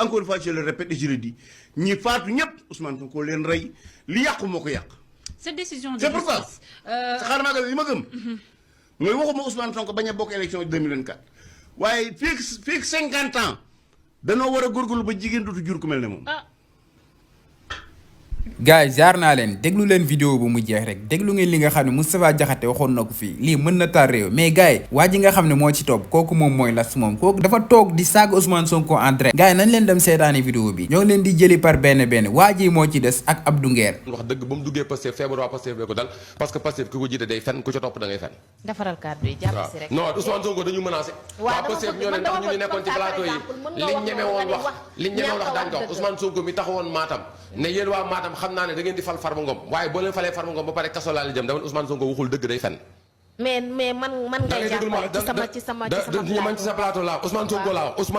encore une fois je le répète et je le dis ñi faatu ñëpp Ousmane Sonko leen rey li yàqu moo ko yàq. cette décision de c'est pour ça justice. xaaral maa li ma gëm. mooy waxuma Ousmane Sonko bañ a bokk élection 2024 waaye fii 50 ans danoo war a góorgóorlu ba jigéen dootu jur ku mel ne moom. gars yi jaar naa leen déglu leen vidéo bu mu jeex rek déglu ngeen li nga xam ne Moustapha Diakhaté waxoon na ko fii lii mën na tar réew mais gars yi waa ji nga xam ne moo ci topp kooku moom mooy las moom kooku dafa toog di saaga Ousmane Sonko en direct gars yi nañ leen dem seetaani vidéo bi ñoo ngi leen di jëli par benn waa ji moo ci des ak Abdou Nguer wax dëgg ba mu duggee Pastef feebar waa Pastef bee ko dal parce que Pastef ki ko jiite day fen ku ca topp da ngay fen defaral kàddu yi jàpp si rek non Ousmane Sonko dañu menacé waa Pastef ñoo ne ndax ñu nekkoon ci plateau yi liñ ñeme woon wax daañ ko wax Ousmane Sonko mi taxawoon Matam ne yéen waa Matam xam naa ne da ngeen di fal Farba Ngom waaye boo leen falee Farba Ngom ba pare kaso laa li jëm dama Ousmane Sonko waxul dëgg day fen mais man ngay jàppale ci sama man ci sa plateau laa Ousmane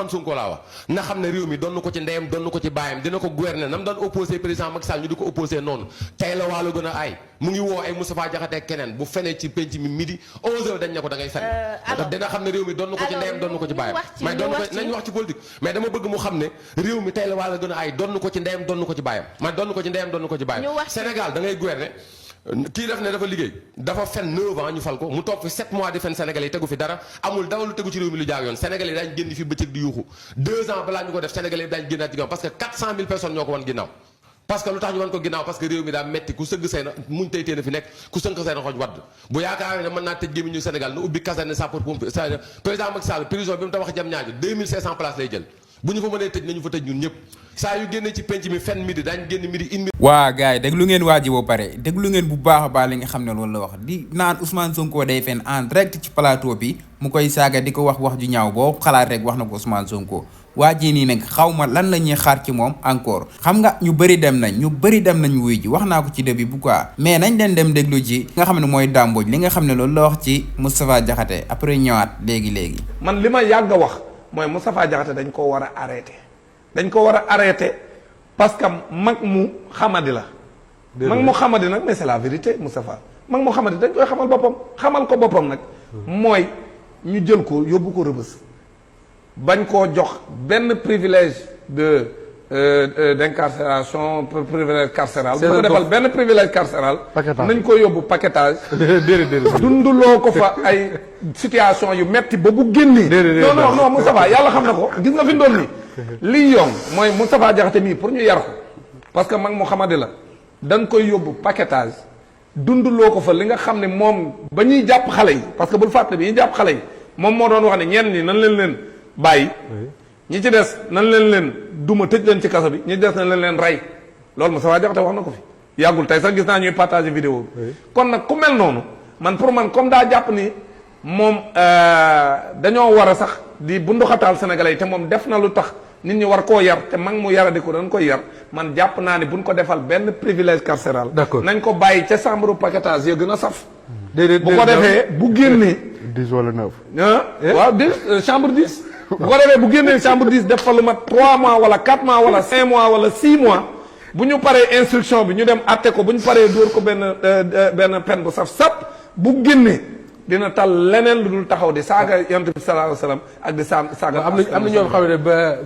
Sonko laa wax na xam ne réew mi doon ko ci ndeyam doon ko ci baayam dina ko gouverner nam doon opposé président Macky Sall ñu di ko opposé noonu tey la waalo gën a aay mu ngi woo ay Moustapha Diakhaté keneen bu fenee ci penc mi midi 11h dañ ne ko da ngay fen dina xam ne réew mi doon ko ci ndeyam doon ko ci baayam mais doon ko nañ wax ci politique mais dama bëgg mu xam ne réew mi tey la waalo gën a aay doon ko ci ndeyam doon ko ci baayam man doon ko ci ndeyam doon ko ci baayam Sénégal da ngay gouverner kii def ne dafa liggéey dafa fen 9 ans ñu fal ko mu toog fi 7 mois di fen Sénégalais yi tegu fi dara amul dara lu tegu ci réew mi lu jaar yoon Sénégalais yi daañu génn fi bëccëg di yuuxu 2 ans balaa ñu ko def Sénégalais yi daañu génnaat ci ginnaaw parce que 400 000 personnes ñoo ko wan ginnaaw parce que lu tax ñu wan ko ginnaaw parce que réew mi daa metti ku sëgg say na muñ tey téena fi nekk ku sënk say na xoj wadd bu yaakaar ne mën naa tëj gémmiñu Sénégal na ubbi caserne sapeurs-pompiers président Macky Sall prison bi mu tabax jam ñaajo 2500 places lay jël bu ñu fa mënee tëj nañu fa tëj ñun ñëpp saa yu génnee ci penc mi fenn midi daañu génn midi une. waa gars yi déglu ngeen waa ji ba pare déglu ngeen bu baax a baax li nga xam ne loolu la wax di naan Ousmane Sonko day fen en direct ci plateau bi mu koy saaga di ko wax ju ñaaw boo xalaat rek wax na ko Ousmane Sonko waa ji nii nag xaw ma lan la ñuy xaar ci moom encore xam nga ñu bëri dem nañ wuy ji wax naa ko ci début bu quoi mais nañ leen dem déglu ji nga xam ne mooy dàmbooj li nga xam ne loolu la wax ci Moustapha Diakhaté après ñëwaat léegi man li ma yàgg a wax mooy Moustapha Diakhaté dañ ko war a arrêté parce que mag mu xamadi la mag mu xamadi nag mais c'est la vérité Moustapha mag mu xamadi dañ koy xamal ko boppam nag mooy ñu jël ko yóbbu ko rëbës bañ koo jox benn privilège de d'incarcération privilège carcéral bu ko defal benn privilège carcéral nañ ko yóbbu paquetage dunduloo ko fa ay situation yu metti ba bu génnee non Moustapha yàlla xam na ko gis nga fi ndoon nii lii yomb mooy Moustapha Diakhaté mii pour ñu yar ko parce que mag mu xamadi la dañ koy yóbbu paquetage dunduloo ko fa li nga xam ne moom ba ñuy jàpp xale yi parce que bul fàtte bi ñuy jàpp xale yi moom moo doon wax ne ñenn ñi nan leen bàyyi ñi ci des nan leen duma tëj leen ci kaso bi ñi ci des nan leen rey loolu Moustapha Diakhaté wax na ko fi yàggul tey sax gis naa ñuy partager vidéo bi kon nag ku mel noonu man pour man comme daa jàpp ni moom dañoo war a sax di bunduxataal sénégalais yi te moom def na lu tax nit ñi war koo yar te mag mu yaradi ko dañ koy yar man jàpp naa ne buñ ko defal benn privilège carcéral nañ ko bàyyi ca chambre paquetage yo gën a saf bu ko defee bu génnee 10 wala 9 waaw 10 chambre 10 bu ko defee bu génnee chambre 10 def fa lu mat 3 mois wala 4 mois wala 5 mois wala 6 mois bu ñu paree instruction bi ñu dem atte ko bu ñu paree dóor ko benn peine bu saf bu génnee dina tal leneen lu dul taxaw di saaga yonent bi sallallahu alayhi wasallam ak di saaga am na ñoo xam ne ba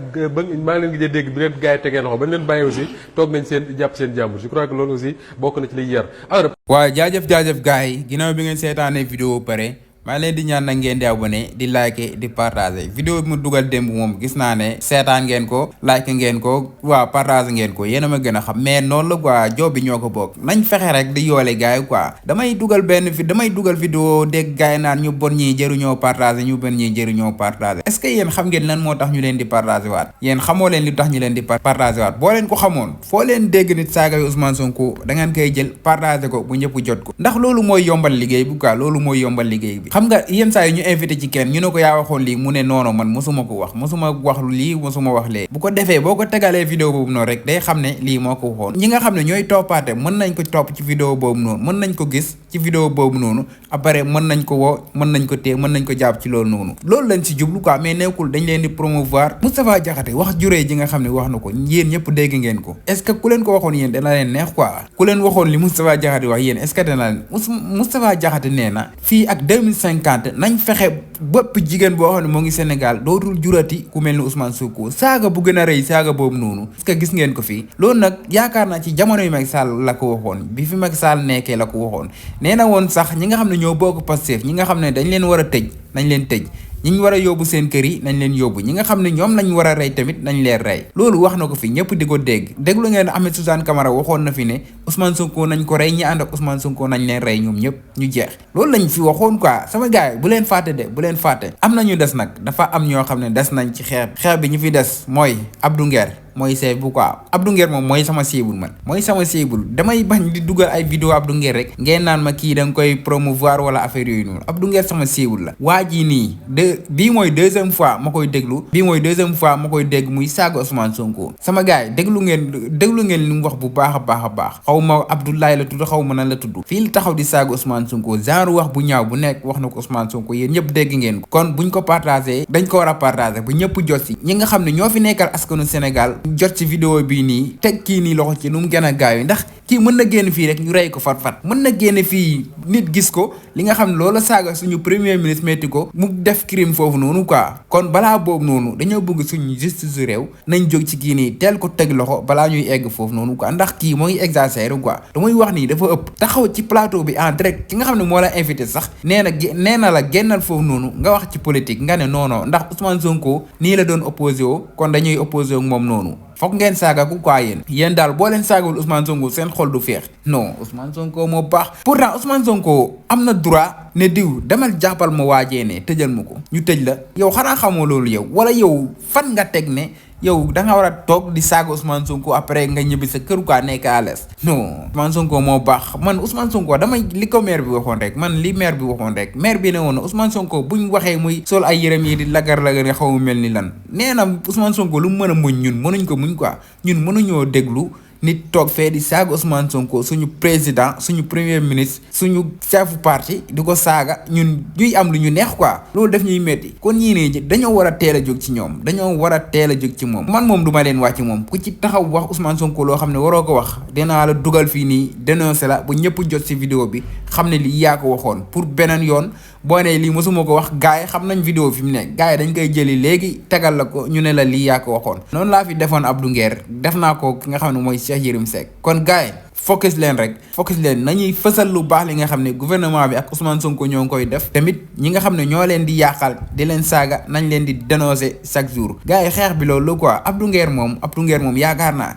maa ngi leen gi dégg bi leen gars yi tegee loxo ba ñu leen bàyyi aussi toog nañ jàpp seen jàmbur je crois que loolu aussi bokk na ci liy yar alors waaw jaajëf gars yi ginnaaw bi ngeen seetaanee vidéo pare maa leen di ñaan nag ngeen di abonné di like di partager vidéo bi mu dugal démb moom gis naa ne seetaan ngeen ko like ngeen ko waaw partager ngeen ko yéen a ma gën a xam mais noonu la quoi job bi ñoo ko bokk nañ fexe rek di yoole gars yi quoi damay dugal vidéo dégg gars yi naan ñu bon ñii jëruñoo partager ñu bon ñii jëruñoo partager est-ce que yéen xam ngeen lan moo tax ñu leen di partager waat yéen xamoo leen li tax ñu leen di partager waat boo leen ko xamoon foo leen dégg nit saaga Ousmane Sonko da ngeen koy jël partager ko bu ñëpp jot ko ndax loolu mooy yombal liggéey bi quoi loolu mooy yombal liggéey bi xam nga yenn saa yi ñu invité ci kenn ñu ne ko yaa waxoon lii mu ne noono man mosuma ko wax mosuma wax lii mosuma wax lee bu ko defee boo ko tegalee vidéo boobu noonu rek day xam ne lii moo ko waxoon ñi nga xam ne ñooy toppaate mën nañ ko topp ci vidéo boobu noonu mën nañ ko gis ci vidéo boobu noonu après mën nañ ko woo mën nañ ko téye mën nañ ko jàpp ci loolu noonu loolu lañ si jublu quoi mais nekkul dañ leen di promouvoir Moustapha Diakhaté wax juree ji nga xam ne wax na ko yéen ñëpp dégg ngeen ko est-ce que ku leen ko waxoon yéen dana leen neex quoi ku leen waxoon li Moustapha Diakhaté wax yéen est-ce que dana leen Moustapha Diakhaté nee na fii ak 2050 50 nañ fexe bépp jigéen boo xam ne moo ngi Sénégal dootul jurati ku mel ni Ousmane Sonko saaga bu gën a rëy saaga boobu noonu parce que gis ngeen ko fii loolu nag yaakaar naa ci jamono yu Macky Sall la ko waxoon bi fi Macky Sall nekkee la ko waxoon nee na woon sax ñi nga xam ne ñoo bokk Pastef ñi nga xam ne dañ leen war a tëj nañ leen tëj ñi ñu war a yóbbu seen kër yi nañ leen yóbbu ñi nga xam ne ñoom lañ war a rey tamit nañ leen rey loolu wax na ko fi ñëpp di ko dégg déglu ngeen Ahmed Suzanne Camara waxoon na fi ne Ousmane Sonko nañ ko rey ñi ànd ak Ousmane Sonko nañ leen rey ñoom ñëpp ñu jeex loolu lañ fi waxoon quoi sama gars yi bu leen fàtte de bu leen fàtte am na ñu des nag dafa am ñoo xam ne des nañ ci xeex bi ñu fi des mooy Abdou Nguer mooy chef bu quoi Abdou Nguer moom mooy sama cible man mooy sama cible damay bañ di dugal ay vidéo Abdou Nguer rek ngeen naan ma kii da nga koy promouvoir wala affaire yooyu noonu Abdou Nguer sama cible la waa jii nii bii mooy deuxième fois ma koy déglu bii mooy deuxième fois ma koy dégg muy saaga Ousmane Sonko sama gars yi déglu ngeen li mu wax bu baax a baax a baax xaw ma Abdoulaye la tudd xaw ma nan la tudd fii la taxaw di saaga Ousmane Sonko genre wax bu ñaaw bu nekk wax na ko Ousmane Sonko yéen ñëpp dégg ngeen ko kon buñ ko partagé dañ ko war a partagé bu ñëpp jot si ñi nga xam ne ñoo fi nekkal askanu Sénégal jot ci vidéo bii nii teg kii nii loxo ci nu mu gën a gaaw ndax kii mën na génn fii rek ñu rey ko fat mën na génn fii nit gis ko li nga xam ne loola saaga suñu premier ministre metti ko mu def crime foofu noonu quoi kon balaa boobu noonu dañoo bëgg suñu justice su réew nañ jóg ci kii nii teel ko teg loxo balaa ñuy egg foofu noonu quoi ndax kii moo ngi exagéré quoi damay wax nii dafa ëpp taxaw ci plateau bi en direct ki nga xam ne moo la invité sax nee na la génnal foofu noonu nga wax ci politique nga ne non ndax Ousmane Sonko nii la doon opposé woo kon dañuy opposé ak moom noonu foog ngeen saaga ku quoi yéen daal boo leen saagawul Ousmane Sonko seen xol du feex non Ousmane Sonko moo baax pourtant Ousmane Sonko am na droit ne diw demal jàppal ma waajee ne tëjal ma ko ñu tëj la yow xanaa xamoo loolu yow wala yow fan nga teg ne yow da nga war a toog di saaga Ousmane Sonko après nga ñibbi sa kër quoi nekk à l'aise non Ousmane Sonko moo baax man Ousmane Sonko damay li ko maire bi waxoon rek man li maire bi waxoon rek maire bi ne woon na Ousmane Sonko buñ waxee muy sol ay yërëm yi di lagar-lagar nga xaw mu mel ni lan nee na Ousmane Sonko lu mu mën a muñ ñun mënuñ ko muñ quoi ñun mënuñoo déglu nit toog fee di saaga Ousmane Sonko suñu président suñu premier ministre suñu chef parti di ko saaga ñun ñuy am lu ñu neex quoi loolu def ñuy metti kon ñii nii dañoo war a teel a jóg ci ñoom dañoo war a teel a jóg ci moom man moom du ma leen wàcc moom ku ci taxaw wax Ousmane Sonko loo xam ne waroo ko wax dinaa la dugal fii nii dénoncé la bu ñëpp jot ci vidéo bi xam ne lii yaa ko waxoon pour beneen yoon boo nee lii mosuma ko wax gars yi xam nañ vidéo fi mu nekk gars yi dañ koy jëli léegi tegal la ko ñu ne la lii yaa ko waxoon noonu laa fi defoon Abdou Nguer def naa ko ki nga xam ne mooy Cheikh Yérim Seck kon gars yi focus leen nañuy fësal lu baax li nga xam ne gouvernement bi ak Ousmane Sonko ñoo ngi koy def tamit ñi nga xam ne ñoo leen di yàqal di leen saaga nañ leen di dénoncer chaque jour gars yi xeex bi loolu quoi Abdou Nguer moom yaakaar naa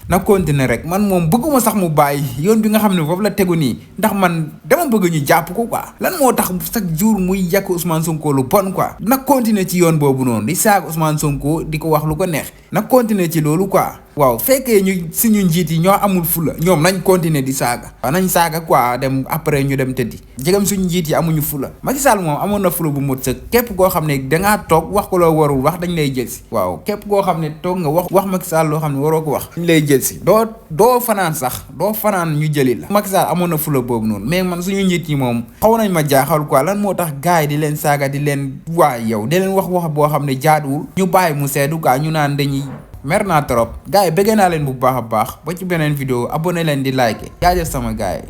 na continuer rek man moom bëgguma sax mu bàyyi yoon bi nga xam ne foofu la tegu nii ndax man dama bëgg ñu jàpp ko quoi lan moo tax chaque jour muy yàq Ousmane Sonko lu bon quoi na continuer ci yoon boobu noonu di saaga Ousmane Sonko di ko wax lu ko neex na continuer ci loolu quoi waaw fekkee ñu suñu njiit yi ñoo amul fula ñoom nañ continuer di saaga waaw nañ saaga quoi dem après ñu dem tëddi jegam suñu njiit yi amuñu fula Macky Sall moom amoon na fula bu mot sa képp koo xam ne dangaa toog wax ko loo warul wax dañ lay jël si waaw képp koo xam ne toog nga wax Macky Sall loo xam ne waroo ko wax dañ lay jël si doo fanaan sax doo fanaan ñu jëli la Macky Sall amoon na fula boobu noonu mais man suñu njiit yi moom xaw nañ ma jaaxal quoi lan moo tax gars yi di leen saaga di leen waay yow di leen wax boo xam ne jaaduwul ñu bàyyi mu seddu quoi ñu naan dañuy mer naa trop gars yi bëgg naa leen bu baax a baax ba ci beneen vidéo abonné leen di like jaajëf sama gars yi